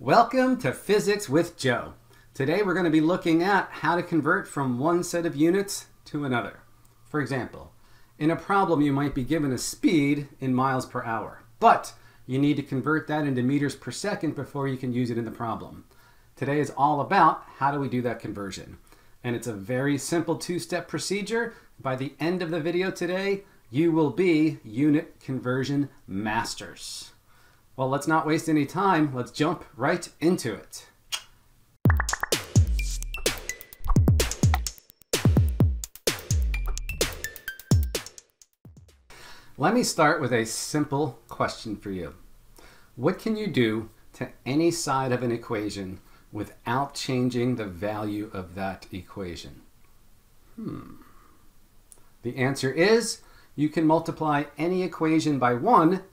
Welcome to Physics with Joe. Today we're going to be looking at how to convert from one set of units to another. For example, in a problem you might be given a speed in miles per hour, but you need to convert that into meters per second before you can use it in the problem. Today is all about how do we do that conversion. And it's a very simple two-step procedure. By the end of the video today, you will be unit conversion masters. Well, let's not waste any time. Let's jump right into it. Let me start with a simple question for you. What can you do to any side of an equation without changing the value of that equation? The answer is you can multiply any equation by 1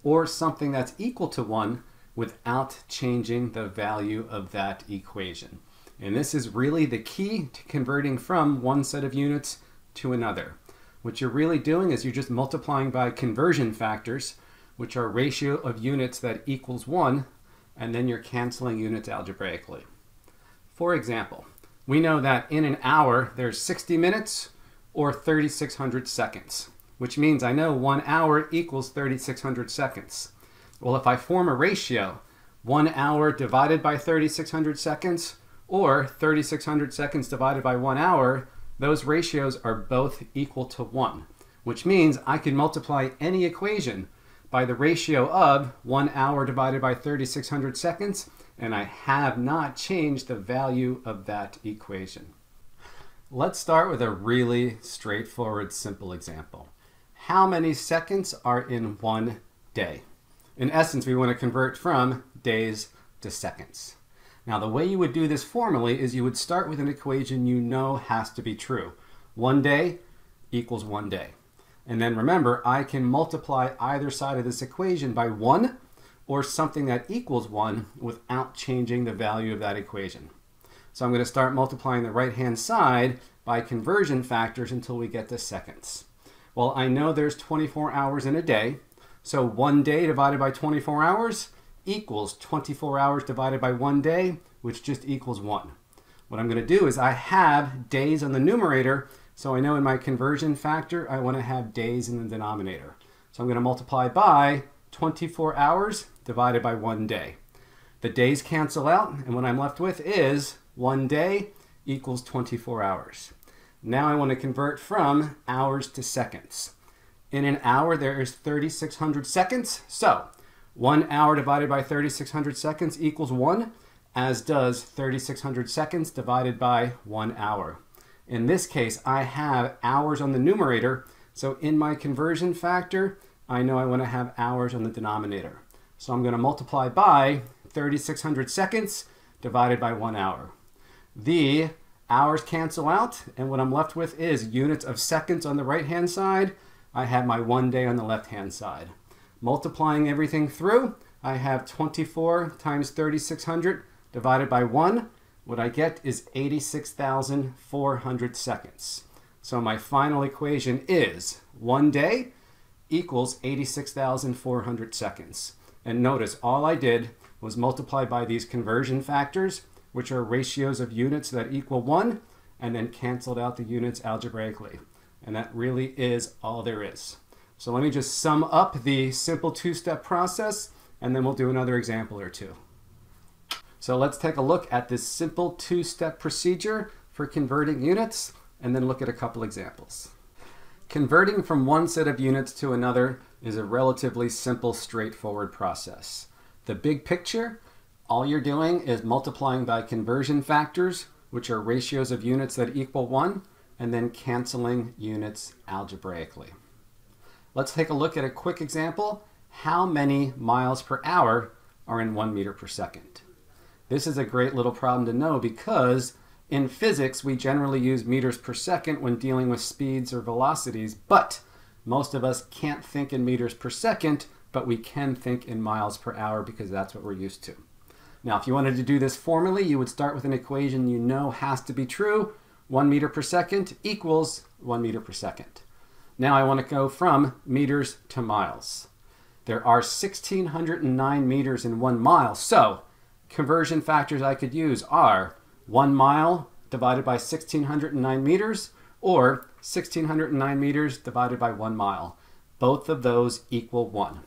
or something that's equal to 1 without changing the value of that equation. And this is really the key to converting from one set of units to another. What you're really doing is you're just multiplying by conversion factors, which are ratio of units that equals 1, and then you're canceling units algebraically. For example, we know that in an hour there's 60 minutes or 3,600 seconds. Which means I know 1 hour equals 3,600 seconds. Well, if I form a ratio, 1 hour divided by 3,600 seconds or 3,600 seconds divided by 1 hour, those ratios are both equal to 1, which means I can multiply any equation by the ratio of 1 hour divided by 3,600 seconds, and I have not changed the value of that equation. Let's start with a really straightforward, simple example. How many seconds are in 1 day? In essence, we want to convert from days to seconds. Now, the way you would do this formally is you would start with an equation you know has to be true. 1 day equals 1 day. And then remember, I can multiply either side of this equation by 1 or something that equals 1 without changing the value of that equation. So I'm going to start multiplying the right-hand side by conversion factors until we get to seconds. Well, I know there's 24 hours in a day, so 1 day divided by 24 hours equals 24 hours divided by 1 day, which just equals 1. What I'm going to do is I have days on the numerator, so I know in my conversion factor I want to have days in the denominator. So I'm going to multiply by 24 hours divided by 1 day. The days cancel out, and what I'm left with is 1 day equals 24 hours. Now I want to convert from hours to seconds. In an hour there is 3,600 seconds, so 1 hour divided by 3,600 seconds equals 1, as does 3,600 seconds divided by 1 hour. In this case, I have hours on the numerator, so in my conversion factor, I know I want to have hours on the denominator. So I'm going to multiply by 3,600 seconds divided by 1 hour. The hours cancel out, and what I'm left with is units of seconds on the right-hand side. I have my 1 day on the left-hand side. Multiplying everything through, I have 24 times 3,600 divided by 1. What I get is 86,400 seconds. So my final equation is 1 day equals 86,400 seconds. And notice all I did was multiply by these conversion factors, which are ratios of units that equal 1, and then canceled out the units algebraically. And that really is all there is. So let me just sum up the simple two-step process, and then we'll do another example or two. So let's take a look at this simple two-step procedure for converting units, and then look at a couple examples. Converting from one set of units to another is a relatively simple, straightforward process. The big picture, all you're doing is multiplying by conversion factors, which are ratios of units that equal 1, and then canceling units algebraically. Let's take a look at a quick example. How many miles per hour are in 1 meter per second? This is a great little problem to know because in physics we generally use meters per second when dealing with speeds or velocities, but most of us can't think in meters per second, but we can think in miles per hour because that's what we're used to. Now, if you wanted to do this formally, you would start with an equation you know has to be true. 1 meter per second equals 1 meter per second. Now I want to go from meters to miles. There are 1,609 meters in 1 mile, so conversion factors I could use are 1 mile divided by 1,609 meters or 1,609 meters divided by 1 mile. Both of those equal 1.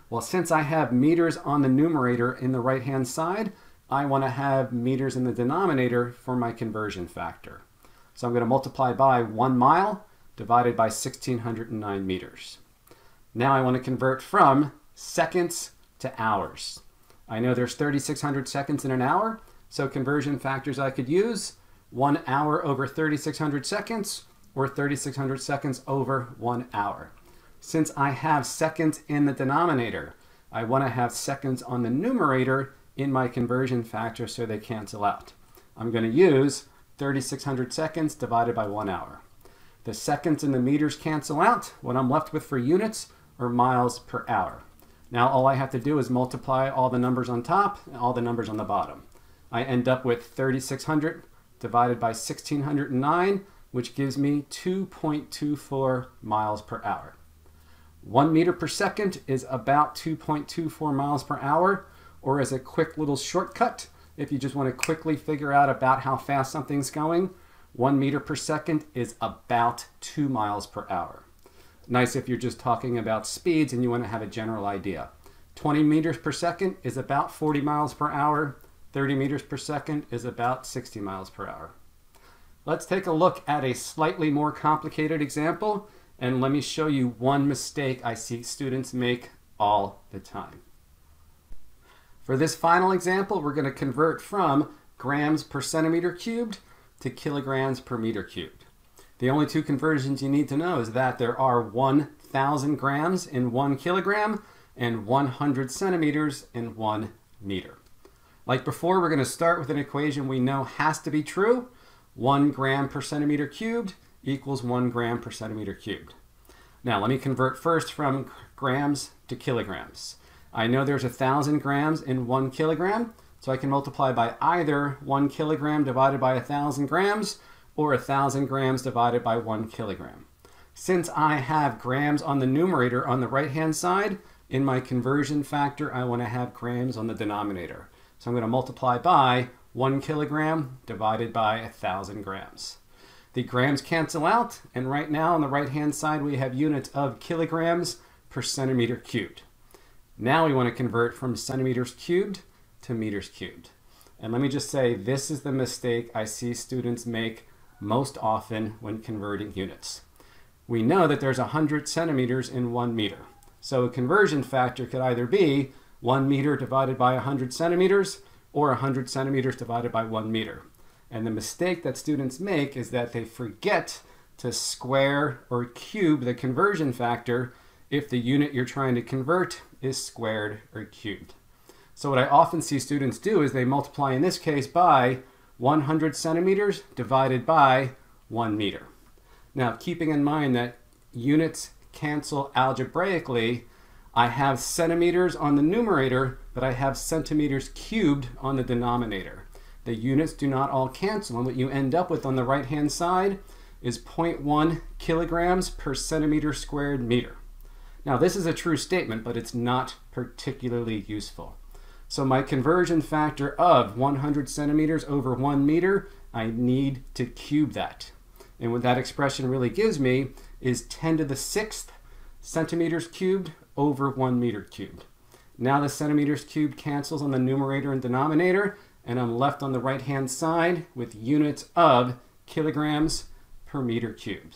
Well, since I have meters on the numerator in the right-hand side, I want to have meters in the denominator for my conversion factor. So I'm going to multiply by 1 mile divided by 1,609 meters. Now I want to convert from seconds to hours. I know there's 3,600 seconds in an hour, so conversion factors I could use: 1 hour over 3,600 seconds or 3,600 seconds over 1 hour. Since I have seconds in the denominator, I want to have seconds on the numerator in my conversion factor so they cancel out. I'm going to use 3,600 seconds divided by 1 hour. The seconds and the meters cancel out. What I'm left with for units are miles per hour. Now all I have to do is multiply all the numbers on top and all the numbers on the bottom. I end up with 3,600 divided by 1,609, which gives me 2.24 miles per hour. 1 meter per second is about 2.24 miles per hour, or as a quick little shortcut, if you just want to quickly figure out about how fast something's going, 1 meter per second is about 2 miles per hour. Nice if you're just talking about speeds and you want to have a general idea. 20 meters per second is about 40 miles per hour. 30 meters per second is about 60 miles per hour. Let's take a look at a slightly more complicated example, and let me show you one mistake I see students make all the time. For this final example, we're going to convert from grams per centimeter cubed to kilograms per meter cubed. The only two conversions you need to know is that there are 1,000 grams in 1 kilogram and 100 centimeters in 1 meter. Like before, we're going to start with an equation we know has to be true. 1 gram per centimeter cubed equals 1 gram per centimeter cubed. Now let me convert first from grams to kilograms. I know there's 1,000 grams in 1 kilogram, so I can multiply by either 1 kilogram divided by 1,000 grams or 1,000 grams divided by 1 kilogram. Since I have grams on the numerator on the right-hand side, in my conversion factor, I want to have grams on the denominator. So I'm going to multiply by 1 kilogram divided by 1,000 grams. The grams cancel out, and right now on the right-hand side, we have units of kilograms per centimeter cubed. Now we want to convert from centimeters cubed to meters cubed. And let me just say, this is the mistake I see students make most often when converting units. We know that there's 100 centimeters in 1 meter. So a conversion factor could either be 1 meter divided by 100 centimeters or 100 centimeters divided by 1 meter. And the mistake that students make is that they forget to square or cube the conversion factor if the unit you're trying to convert is squared or cubed. So what I often see students do is they multiply, in this case, by 100 centimeters divided by 1 meter. Now, keeping in mind that units cancel algebraically, I have centimeters on the numerator, but I have centimeters cubed on the denominator. The units do not all cancel, and what you end up with on the right-hand side is 0.1 kilograms per centimeter squared meter. Now, this is a true statement, but it's not particularly useful. So my conversion factor of 100 centimeters over 1 meter, I need to cube that. And what that expression really gives me is 10 to the 6th centimeters cubed over 1 meter cubed. Now the centimeters cubed cancels on the numerator and denominator, and I'm left on the right-hand side with units of kilograms per meter cubed.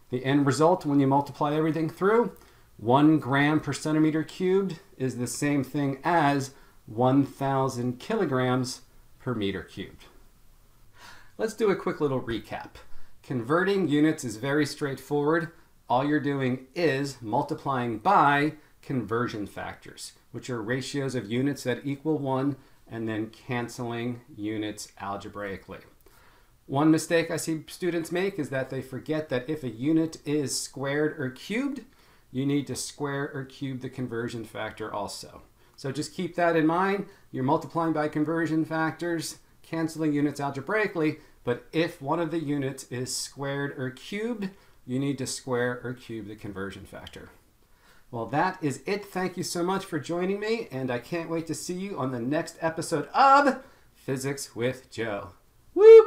The end result, when you multiply everything through, 1 gram per centimeter cubed is the same thing as 1,000 kilograms per meter cubed. Let's do a quick little recap. Converting units is very straightforward. All you're doing is multiplying by conversion factors, which are ratios of units that equal 1 and then canceling units algebraically. One mistake I see students make is that they forget that if a unit is squared or cubed, you need to square or cube the conversion factor also. So just keep that in mind. You're multiplying by conversion factors, canceling units algebraically, but if one of the units is squared or cubed, you need to square or cube the conversion factor. Well, that is it. Thank you so much for joining me, and I can't wait to see you on the next episode of Physics with Joe. Woo!